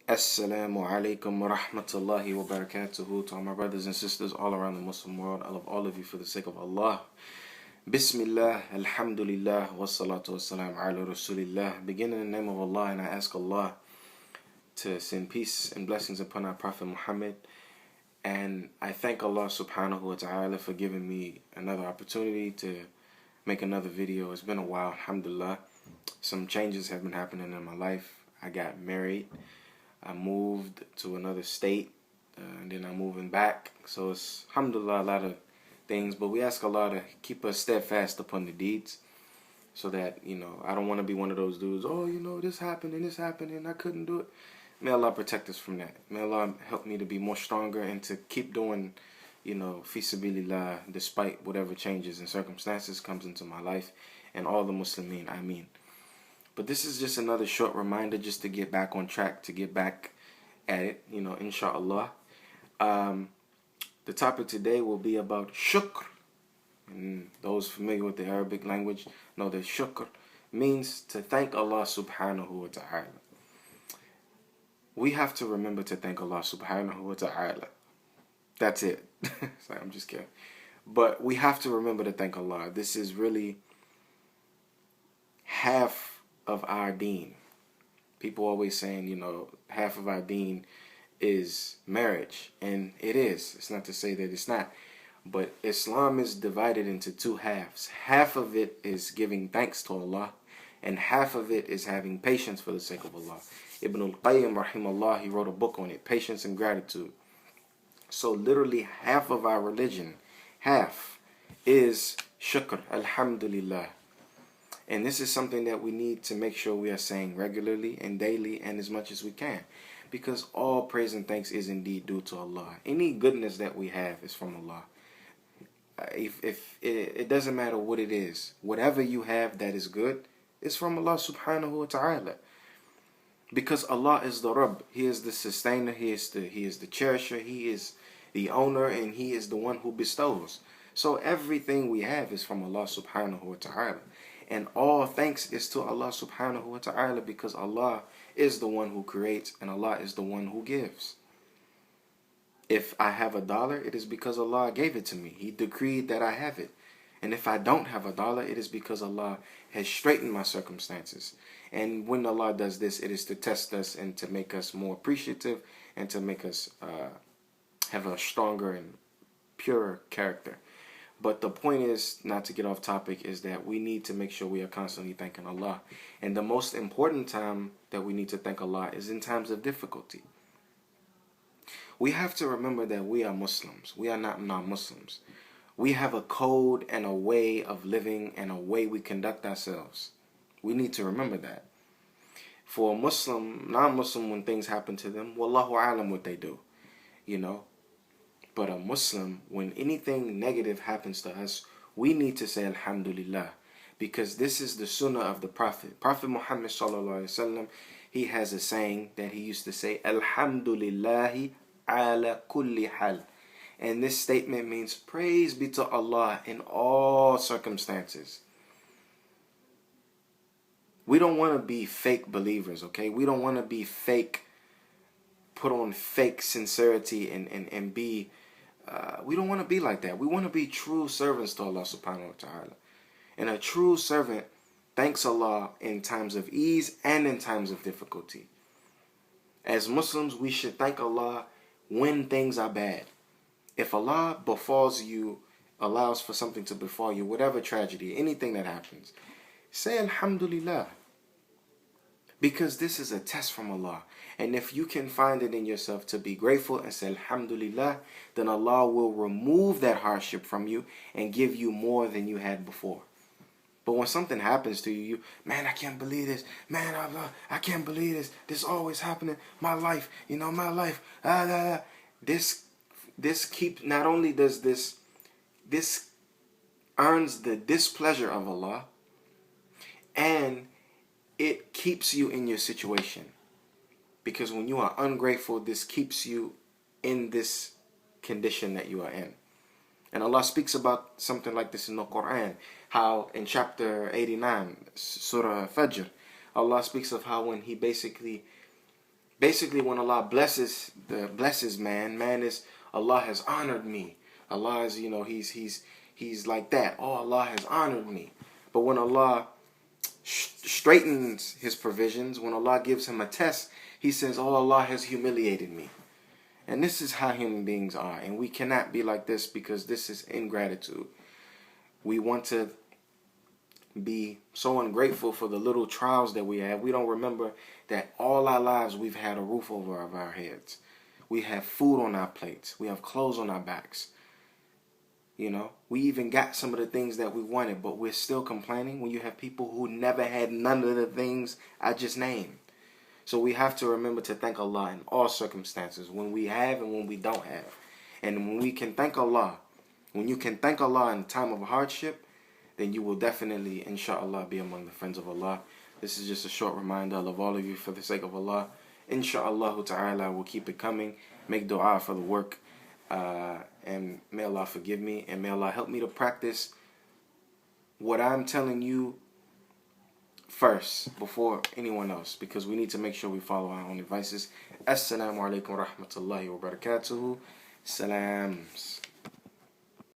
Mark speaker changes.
Speaker 1: Assalamu alaikum wa rahmatullahi wa barakatuhu to all my brothers and sisters all around the Muslim world. I love all of you for the sake of Allah. Bismillah, alhamdulillah, wassalatu wassalam ala rasulillah. Begin in the name of Allah, and I ask Allah to send peace and blessings upon our Prophet Muhammad. And I thank Allah subhanahu wa ta'ala for giving me another opportunity to make another video. It's been a while, alhamdulillah. Some changes have been happening in my life. I got married. I moved to another state, and then I'm moving back. So it's, alhamdulillah, a lot of things. But we ask Allah to keep us steadfast upon the deeds so that, I don't want to be one of those dudes, this happened and I couldn't do it. May Allah protect us from that. May Allah help me to be more stronger and to keep doing, fi sabilillah, despite whatever changes and circumstances comes into my life, and all the Muslimin, I mean. But this is just another short reminder just to get back on track, to get back at it, inshallah. The topic today will be about shukr. And those familiar with the Arabic language know that shukr means to thank Allah subhanahu wa ta'ala. We have to remember to thank Allah subhanahu wa ta'ala. That's it. Sorry, I'm just kidding. But we have to remember to thank Allah. This is really half of our deen. People always saying, half of our deen is marriage. And it is. It's not to say that it's not. But Islam is divided into two halves. Half of it is giving thanks to Allah, and half of it is having patience for the sake of Allah. Ibn al-Qayyim, rahimahullah, he wrote a book on it, Patience and Gratitude. So literally half of our religion, half, is shukr, alhamdulillah. And this is something that we need to make sure we are saying regularly and daily and as much as we can. Because all praise and thanks is indeed due to Allah. Any goodness that we have is from Allah. If it doesn't matter what it is, whatever you have that is good is from Allah subhanahu wa ta'ala. Because Allah is the Rabb. He is the sustainer. He is the cherisher. He is the owner, and He is the one who bestows. So everything we have is from Allah subhanahu wa ta'ala. And all thanks is to Allah subhanahu wa ta'ala, because Allah is the one who creates and Allah is the one who gives. If I have $1, it is because Allah gave it to me. He decreed that I have it. And if I don't have $1, it is because Allah has straightened my circumstances. And when Allah does this, it is to test us and to make us more appreciative and to make us have a stronger and purer character. But the point is, not to get off topic, is that we need to make sure we are constantly thanking Allah. And the most important time that we need to thank Allah is in times of difficulty. We have to remember that we are Muslims. We are not non-Muslims. We have a code and a way of living and a way we conduct ourselves. We need to remember that. For a Muslim, non-Muslim, when things happen to them, wallahu alam what they do, But a Muslim, when anything negative happens to us, we need to say alhamdulillah, because this is the sunnah of the Prophet. Prophet Muhammad sallallahu alaihi wasallam, he has a saying that he used to say, alhamdulillahi ala kulli hal. And this statement means praise be to Allah in all circumstances. We don't want to be fake believers, okay? We don't want to be fake, put on fake sincerity and be... we don't want to be like that. We want to be true servants to Allah subhanahu wa ta'ala. And a true servant thanks Allah in times of ease and in times of difficulty. As Muslims, we should thank Allah when things are bad. If Allah befalls you, allows for something to befall you, whatever tragedy, anything that happens, say alhamdulillah. Because this is a test from Allah. And if you can find it in yourself to be grateful and say alhamdulillah, then Allah will remove that hardship from you and give you more than you had before. But when something happens to you, man, I can't believe this. Man, I can't believe this. This always happening. My life, my life. This keeps, not only does this earns the displeasure of Allah, and it keeps you in your situation. Because when you are ungrateful, this keeps you in this condition that you are in. And Allah speaks about something like this in the Quran. How in chapter 89, Surah Fajr, Allah speaks of how when He basically Basically, when Allah blesses man is, Allah has honored me. Allah is, he's like that. Oh, Allah has honored me. But when Allah straightens his provisions, when Allah gives him a test, he says, oh, Allah has humiliated me. And this is how human beings are. And we cannot be like this, because this is ingratitude. We want to be so ungrateful for the little trials that we have. We don't remember that all our lives we've had a roof over our heads. We have food on our plates. We have clothes on our backs. We even got some of the things that we wanted, but we're still complaining when you have people who never had none of the things I just named. So we have to remember to thank Allah in all circumstances, when we have and when we don't have. And when we can thank Allah, when you can thank Allah in time of hardship, then you will definitely, inshallah, be among the friends of Allah. This is just a short reminder. I love all of you for the sake of Allah. Inshallah ta'ala, we'll keep it coming. Make dua for the work. And may Allah forgive me, and may Allah help me to practice what I'm telling you first before anyone else, because we need to make sure we follow our own advices. Assalamu alaikum wa rahmatullahi wa barakatuhu. Salams.